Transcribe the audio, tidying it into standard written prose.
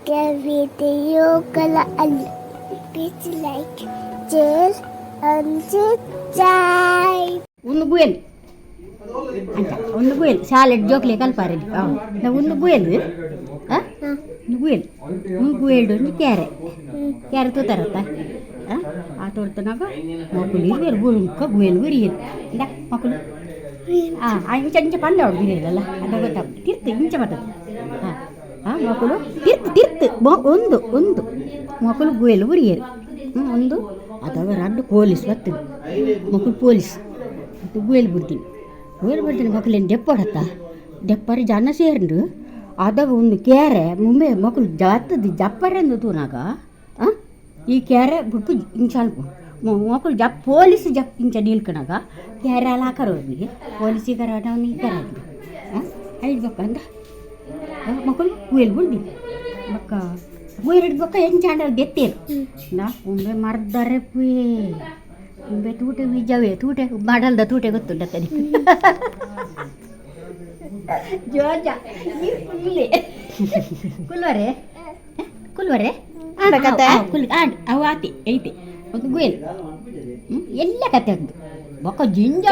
video kalau please like, share, and subscribe. ಒಂದು ಗುಯಲ್ ಅಂತ ಒಂದು ಗುಯಲ್ ಶಾಲೆಡ್ ಜೋಕ್ಲೆ ಕಲ್ಪಾರೆ ನಾವು ಒಂದು ಗುಯಲ್ ಒಂದು ಗುಯಲ್ ಒಂದು ಕ್ಯಾರೆ ತೋತಾರತ್ತ ಆ ತೋರ್ತನಾಗ ಮಕ್ಕಳು ಇರ್ಬೇರು ಗುರುಕ ಗುಯಲ್ ಗುರಿಯರು ಇಲ್ಲ ಮಕ್ಕಳು ಇಂಚ ಇಂಚ ಪಂಡ ಅವ್ರು ಬಿರಿಯಲ್ಲ ಅದು ಗೊತ್ತಾಗ್ತದೆ ತಿರ್ತು ಇಂಚ ಬರ್ತದೆ ಮಕ್ಕಳು ತಿರ್ತು ಒಂದು ಮಕ್ಕಳು ಗುಯಲ್ ಗುರಿಯರು ಒಂದು ಅದಾಗ ರಡ್ಡು ಪೊಲೀಸ್ ಬರ್ತದೆ ಮಕ್ಕಳು ಪೊಲೀಸ್ ಅದು ಗುಯಲ್ ಬಿಡ್ತೀನಿ ಮಕ್ಕಳೇನು ದೆಪ್ಪರಿ ಜನ ಸೇರು ಅದಾಗ ಒಂದು ಕ್ಯಾರೆ ಮುಂಬೆ ಮಕ್ಕಳು ಜಾತದ ಜಪ್ಪರಂದು ತೂನಾಗ ಈ ಕ್ಯಾರೆ ಬಿಟ್ಟು ಇಂಚ ಅನ್ಕೊ ಮಕ್ಕಳು ಪೊಲೀಸ್ ಇಂಚ ನಿಲ್ಕನಾಗ ಕ್ಯಾರೆ ಅಲ್ಲಿ ಹಾಕರು ಅವ್ರಿಗೆ ಪೊಲೀಸಿಗರ ನಾವು ನಿಲ್ಕರ ಹಿಡ್ಬೇಕಂದ ಮಕ್ಕಳು ಗುಯಲ್ ಬಿಡ್ದಿ ಬಕ್ಕ ಗುಯಲ್ ಹಿಡ್ಬೇಕ ಹೆಂಗೆ ಚಾಂಡ ಗೆತ್ತೇರು ನಾ ಮುಂಬೆ ಮರ್ದಾರೆ ಪುಯೇ ಮುಂಬೆ ತೂಟೆ ಬೀಜವೇ ತೂಟೆ ಮಾಡಲ್ದ ತೂಟೆ ಗೊತ್ತುಂಟ ತಡಿ ಜೋಜ ಕುಲ್ಲೆ ಕುಲ್ವರೆ ಅವು ಆತಿ ಐತೆ ಒಂದು ಗುಯಲ್ ಎಲ್ಲ ಕತೆ ಅದು ಬೊಕ್ಕ ಜಿಂಜ